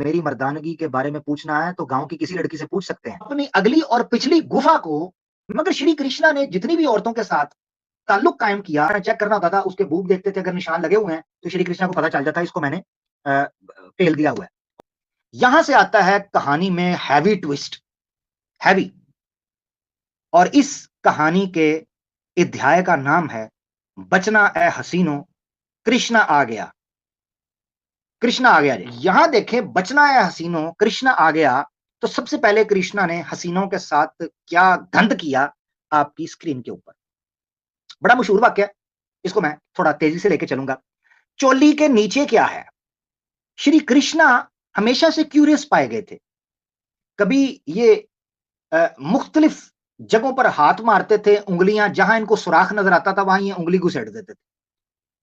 मेरी मर्दानगी के बारे में पूछना है तो गाँव की किसी लड़की से पूछ सकते हैं। अपनी अगली और पिछली गुफा को मगर श्री कृष्णा ने जितनी भी औरतों के साथ ताल्लुक कायम किया, चेक करना होता था, उसके बूब देखते थे, अगर निशान लगे हुए हैं, तो श्री कृष्णा को पता चल जाता है इसको मैंने पेल दिया हुआ है। यहां से आता है कहानी में हैवी ट्विस्ट, हैवी। और इस कहानी के अध्याय का नाम है बचना ए हसीनो, कृष्णा आ गया। कृष्णा आ गया जी। यहां देखें, बचना ए हसीनो, कृष्णा आ गया। तो सबसे पहले कृष्णा ने हसीनों के साथ क्या गंद किया, आपकी स्क्रीन के ऊपर। बड़ा मशहूर वाक्य है, इसको मैं थोड़ा तेजी से लेके चलूंगा। चोली के नीचे क्या है? श्री कृष्णा हमेशा से क्यूरियस पाए गए थे। कभी ये मुख्तलिफ जगहों पर हाथ मारते थे, उंगलियां जहां इनको सुराख नजर आता था वहां ये उंगली घुसेड़ देते थे।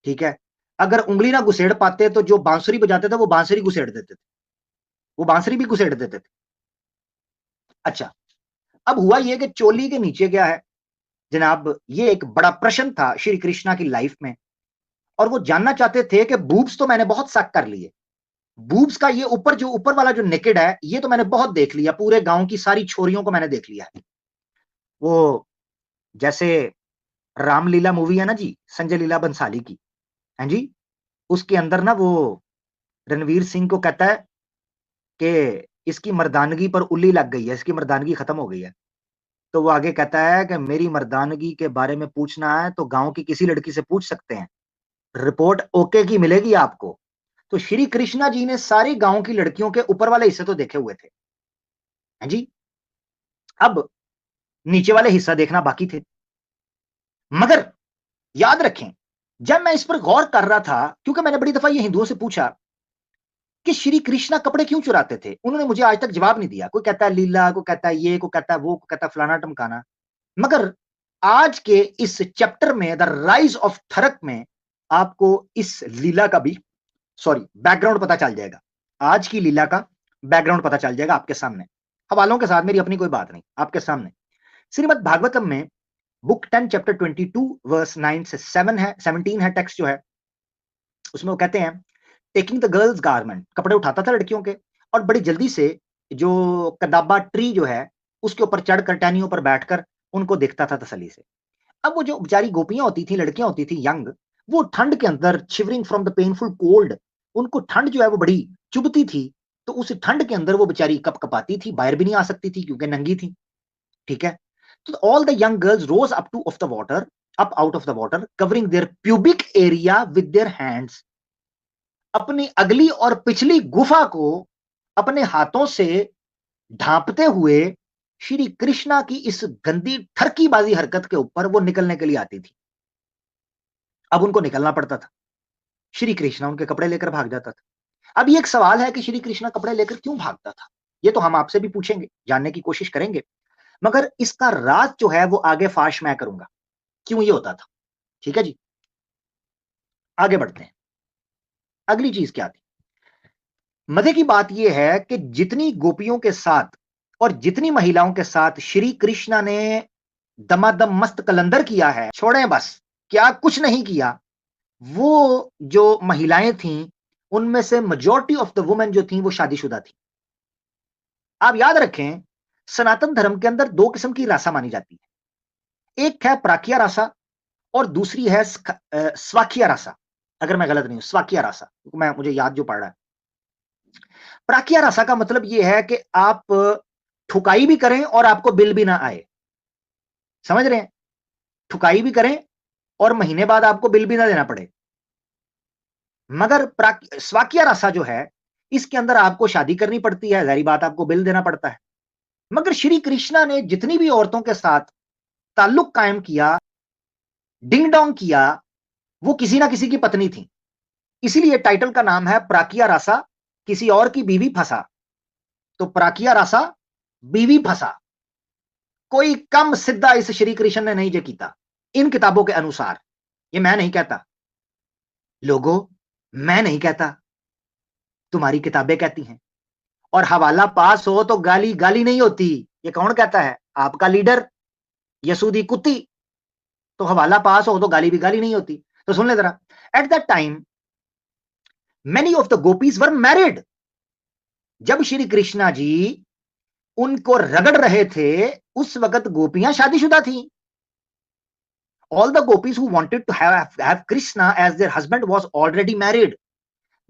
ठीक है, अगर उंगली ना घुसेड़ पाते तो जो बांसुरी बजाते थे वो बांसुरी घुसेड़ देते थे, वो बांसुरी भी घुसेड़ देते थे। अच्छा, अब हुआ ये कि चोली के नीचे क्या है जनाब, ये एक बड़ा प्रश्न था श्री कृष्णा की लाइफ में। और वो जानना चाहते थे कि बूब्स तो मैंने बहुत सक कर लिए, बूब्स का ये ऊपर जो ऊपर वाला जो नेकेड है ये तो मैंने बहुत देख लिया, पूरे गांव की सारी छोरियों को मैंने देख लिया है। वो जैसे रामलीला मूवी है ना जी, संजय लीला बंसाली की, हैं जी, उसके अंदर ना वो रणवीर सिंह को कहता है कि इसकी मर्दानगी पर उल्ली लग गई है, इसकी मर्दानगी खत्म हो गई है। तो वो आगे कहता है कि मेरी मर्दानगी के बारे में पूछना है तो गांव की किसी लड़की से पूछ सकते हैं, रिपोर्ट ओके की मिलेगी आपको। तो श्री कृष्णा जी ने सारी गांव की लड़कियों के ऊपर वाले हिस्से तो देखे हुए थे, हैं जी। अब नीचे वाले हिस्सा देखना बाकी थे। मगर याद रखें, जब मैं इस पर गौर कर रहा था, क्योंकि मैंने बड़ी दफा ये हिंदुओं से पूछा कि श्री कृष्णा कपड़े क्यों चुराते थे, उन्होंने मुझे आज तक जवाब नहीं दिया। कोई कहता है लीला, कोई कहता है ये, कोई कहता है वो, कोई कहता है फलाना टमकाना। मगर आज के इस चैप्टर में द राइज ऑफ थरक में आपको इस लीला का भी बैकग्राउंड पता चल जाएगा। आज की लीला का बैकग्राउंड पता चल जाएगा आपके सामने, हवालों के साथ, मेरी अपनी कोई बात नहीं, आपके सामने। श्रीमद् भागवतम में बुक 10 चैप्टर 22 वर्स 9 से 7 है, 17 है टेक्स्ट जो है, उसमें वो कहते हैं टेकिंग द गर्ल्स गारमेंट, कपड़े उठाता था लड़कियों के और बड़ी जल्दी से जो कदाबा ट्री जो है उसके ऊपर चढ़कर टहनियों पर बैठकर उनको देखता था तसल्ली से। अब वो जो बेचारी गोपियां होती थी, लड़कियां होती थी यंग, वो ठंड के अंदर shivering from the painful cold, उनको ठंड जो है वो बड़ी चुभती थी। तो उस ठंड के अंदर वो बेचारी कपकपाती थी, बाहर भी नहीं आ सकती थी क्योंकि नंगी थी। ठीक है, तो all the young girls rose up to off the water, up out of the water, covering their pubic area with their hands. अपनी अगली और पिछली गुफा को अपने हाथों से ढांपते हुए श्री कृष्णा की इस गंदी ठरकीबाजी हरकत के ऊपर वो निकलने के लिए आती थी। अब उनको निकलना पड़ता था, श्री कृष्णा उनके कपड़े लेकर भाग जाता था। अब ये एक सवाल है कि श्री कृष्णा कपड़े लेकर क्यों भागता था, ये तो हम आपसे भी पूछेंगे, जानने की कोशिश करेंगे। मगर इसका राज जो है वो आगे फाश मैं करूंगा, क्यों ये होता था। ठीक है जी, आगे बढ़ते हैं। अगली चीज क्या थी? मजे की बात यह है कि जितनी गोपियों के साथ और जितनी महिलाओं के साथ श्री कृष्णा ने दमादम मस्त कलंदर किया है, छोड़ें बस, क्या कुछ नहीं किया। वो जो महिलाएं थीं उनमें से मेजॉरिटी ऑफ द वुमेन जो थी वो शादीशुदा थी। आप याद रखें, सनातन धर्म के अंदर दो किस्म की रासा मानी जाती है, एक है प्राकिया रासा और दूसरी है स्वाकिया रासा। अगर मैं गलत नहीं हूं, स्वाकिया रासा, मैं मुझे याद जो पड़ रहा है। प्राकिया रासा का मतलब यह है कि आप ठुकाई भी करें और आपको बिल भी ना आए। समझ रहे हैं? ठुकाई भी करें और महीने बाद आपको बिल भी ना देना पड़े। मगर स्वाकिया रासा जो है, इसके अंदर आपको शादी करनी पड़ती है, जारी बात आपको बिल देना पड़ता है। मगर श्री कृष्णा ने जितनी भी औरतों के साथ ताल्लुक कायम किया, डिंग डोंग किया, वो किसी ना किसी की पत्नी थी। इसीलिए टाइटल का नाम है प्राकिया रासा, किसी और की बीवी फंसा। तो प्राकिया रासा, बीवी फंसा, कोई कम सिद्धा इस श्री कृष्ण ने नहीं जे कीता इन किताबों के अनुसार। ये मैं नहीं कहता लोगों, मैं नहीं कहता, तुम्हारी किताबें कहती हैं। और हवाला पास हो तो गाली गाली नहीं होती। ये कौन कहता है? आपका लीडर यसूदी कुत्ती। तो हवाला पास हो तो गाली भी गाली नहीं होती। तो सुन ले जरा, at that time many of the gopis were married. जब श्री कृष्णा जी उनको रगड़ रहे थे, उस वक्त गोपियां शादीशुदा थी। All the gopis who wanted to have Krishna as their husband was already married.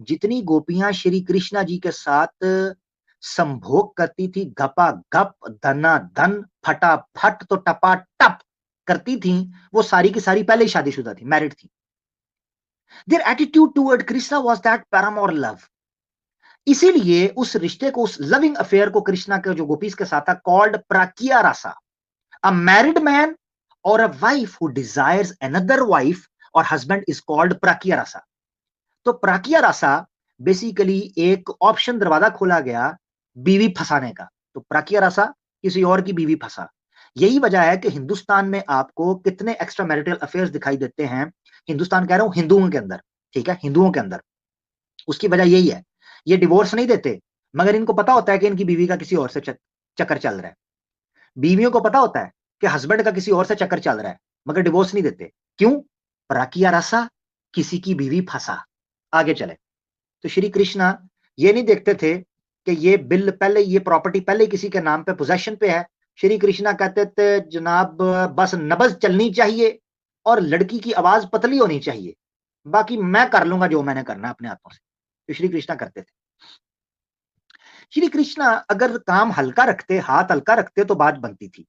जितनी गोपियां श्री कृष्णा जी के साथ संभोग करती थी, गपा गप, धना धन, फटाफट तो टपा टप करती थी, वो सारी की सारी पहले ही शादीशुदा थी, मैरिड थी। Their attitude toward Krishna was that paramour love. इसीलिए उस रिश्ते को, उस लविंग अफेयर को कृष्णा के जो गोपीज के साथ था, called प्राकिया Rasa. A married man और a wife who desires another wife और हस्बैंड इज कॉल्ड प्राकिया रासा। तो प्राकिया रासा बेसिकली एक ऑप्शन, दरवाजा खोला गया बीवी फंसाने का। तो प्राकिया रासा किसी और की बीवी फंसा। यही वजह है कि हिंदुस्तान में आपको कितने एक्स्ट्रा मैरिटल अफेयर्स दिखाई देते हैं, हिंदुस्तान कह रहा हूं, हिंदुओं के अंदर, ठीक है, हिंदुओं के अंदर। उसकी वजह यही है, ये डिवोर्स नहीं देते, मगर इनको पता होता है कि इनकी बीवी का किसी और से चक्कर चल रहा है। बीवियों को पता होता है कि हस्बैंड का किसी और से चक्कर चल रहा है, मगर डिवोर्स नहीं देते। क्यों? प्राकिया रासा, किसी की बीवी फंसा। आगे चले तो श्री कृष्णा ये नहीं देखते थे कि ये बिल पहले, ये प्रॉपर्टी पहले किसी के नाम पे पोजेशन पे है। श्री कृष्णा कहते थे जनाब बस नबज चलनी चाहिए और लड़की की आवाज पतली होनी चाहिए, बाकी मैं कर लूंगा जो मैंने करना अपने हाथों से। तो श्री कृष्णा करते थे। श्री कृष्णा अगर काम हल्का रखते, हाथ हल्का रखते तो बात बनती थी।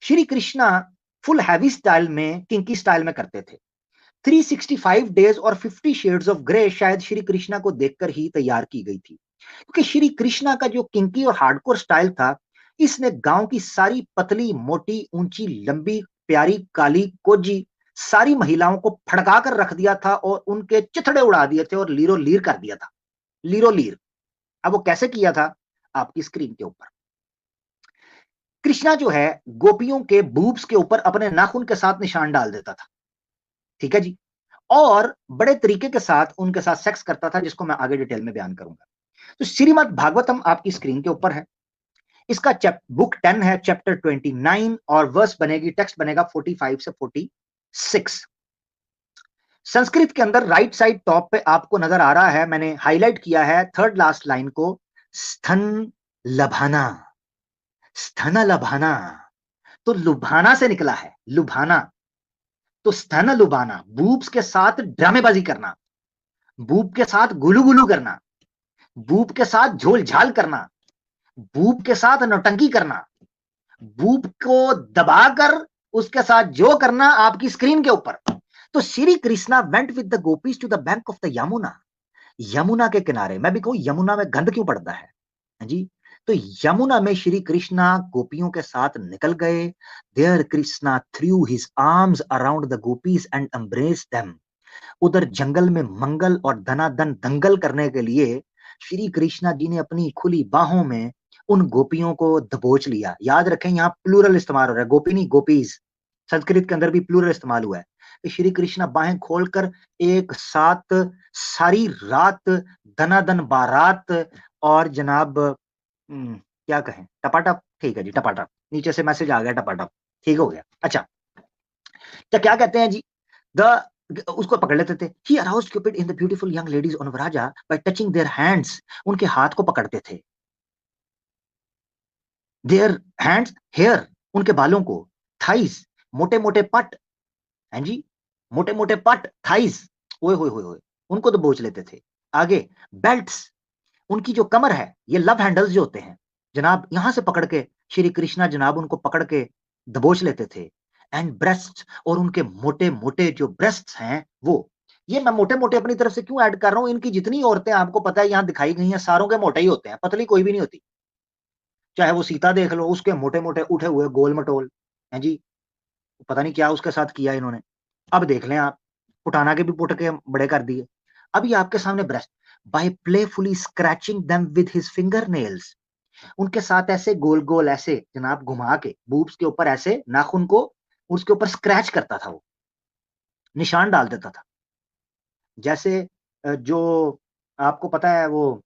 Shri Krishna full heavy style में, किंकी स्टाइल में करते थे। 365 डेज और 50 शेड्स ऑफ ग्रे शायद श्री कृष्णा को देखकर ही तैयार की गई थी, क्योंकि श्री कृष्णा का जो किंकी और हार्डकोर स्टाइल था, इसने गांव की सारी पतली मोटी ऊंची लंबी प्यारी काली कोजी सारी महिलाओं को फड़का कर रख दिया था और उनके चिथड़े उड़ा दिए थे और लीरो लीर कर दिया था, लीरो लीर। अब वो कैसे किया था, आपकी स्क्रीन के ऊपर। कृष्णा जो है गोपियों के बूब्स के ऊपर अपने नाखून के साथ निशान डाल देता था, ठीक है जी, और बड़े तरीके के साथ उनके साथ सेक्स करता था, जिसको मैं आगे डिटेल में बयान करूंगा। तो श्रीमद् भागवतम आपकी स्क्रीन के ऊपर है। इसका बुक 10 है, चैप्टर 29, और वर्स बनेगी, टेक्स्ट बनेगा 45 से 46। संस्कृत के अंदर राइट साइड टॉप पे आपको नजर आ रहा है, मैंने हाईलाइट किया है थर्ड लास्ट लाइन को, स्तन लभाना। स्तन लभाना तो लुभाना से निकला है, लुभाना। तो स्तन लुभाना, बूब्स के साथ ड्रामेबाजी करना, बूब के साथ गुलू गुलू करना, बूब के साथ झोल झाल करना, बूब के साथ नौटंकी करना, बूब को दबाकर उसके साथ जो करना आपकी स्क्रीन के ऊपर। तो Shri Krishna went with the gopis to the bank of the Yamuna. Yamuna के किनारे, मैं भी कहूं यमुना में गंद क्यों पड़ता है जी, तो यमुना में श्री कृष्णा गोपियों के साथ निकल गए। There Krishna threw his arms around the gopis and embraced them. उधर जंगल में मंगल और धनाधन दंगल करने के लिए श्री कृष्णा जी ने अपनी खुली बाहों में उन गोपियों को दबोच लिया। याद रखें, यहाँ प्लूरल इस्तेमाल हो रहा है, गोपी नहीं गोपीज। संस्कृत के अंदर भी प्लूरल इस्तेमाल हुआ है। कि श्री कृष्णा बाहें खोलकर एक साथ सारी रात धनाधन बारात और जनाब क्या कहें, टपाटप, ठीक है जी, टपाटप। नीचे से मैसेज आ गया टपाटप, ठीक हो गया। अच्छा, तो क्या कहते हैं जी, द उसको पकड़ लेते थे। He aroused Cupid in the beautiful young ladies on Vraja by touching their hands. उनके हाथ को पकड़ते थे। Their hands, hair, उनके बालों को। Thighs, मोटे मोटे पट, हैं जी, मोटे मोटे पट, thighs, ओए होए होए होए, उनको तो बोझ लेते थे। आगे belts, उनकी जो कमर है, ये लव हैंडल्स जो होते हैं जनाब, यहां से पकड़ के श्री कृष्णा जनाब उनको पकड़ के दबोच लेते थे। एंड ब्रेस्ट, और उनके मोटे मोटे जो ब्रेस्ट हैं वो, ये मैं मोटे मोटे अपनी तरफ से क्यों ऐड कर रहा हूं, इनकी जितनी औरतें आपको पता है यहां दिखाई गई हैं, सारों के मोटे ही होते हैं, पतली कोई भी नहीं होती। चाहे वो सीता देख लो, उसके मोटे मोटे उठे हुए गोल मटोल हैं जी, पता नहीं क्या उसके साथ किया इन्होंने। अब देख लें आप, उठाना के भी पुट के बड़े कर दिए। अब ये आपके सामने breast, by playfully scratching them with his finger nails, उनके साथ ऐसे गोल गोल ऐसे जनाब घुमा के बूब्स के ऊपर ऐसे नाखून को उसके ऊपर स्क्रैच करता था, वो निशान डाल देता था। जैसे जो आपको पता है वो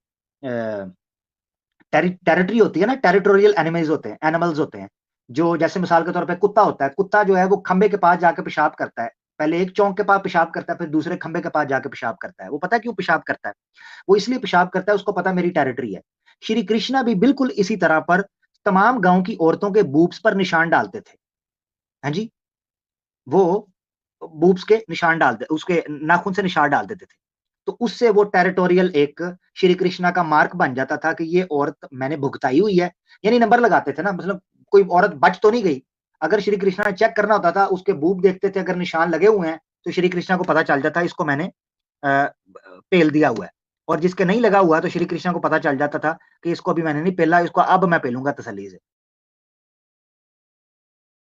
टेरिटरी होती है ना, टेरिटोरियल एनिमल्स होते हैं, जो जैसे मिसाल के तौर पे कुत्ता होता है, कुत्ता जो है वो खंबे के पास जाके पेशाब करता है, पहले एक चौक के पास पेशाब करता है, फिर दूसरे खंबे के पास जाके पेशाब करता है। वो पता है क्यों पेशाब करता है? वो इसलिए पेशाब करता है, उसको पता है मेरी टेरिटरी है। श्री कृष्णा भी बिल्कुल इसी तरह पर तमाम गाँव की औरतों के बूब्स पर निशान डालते थे। हाँ जी, वो बूब्स के निशान डालते उसके नाखून से निशान डाल देते थे। तो उससे वो टेरिटोरियल एक श्री कृष्णा का मार्क बन जाता था कि ये औरत मैंने भुगताई हुई है, यानी नंबर लगाते थे ना, मतलब कोई औरत बच तो नहीं गई। अगर श्री कृष्णा ने चेक करना होता था, उसके बूब देखते थे, अगर निशान लगे हुए हैं, तो श्री कृष्णा को पता चल जाता इसको मैंने पेल दिया हुआ है। और जिसके नहीं लगा हुआ है, तो श्री कृष्णा को पता चल जाता था कि इसको अभी मैंने नहीं पेला, इसको अब मैं पेलूँगा तसल्ली से।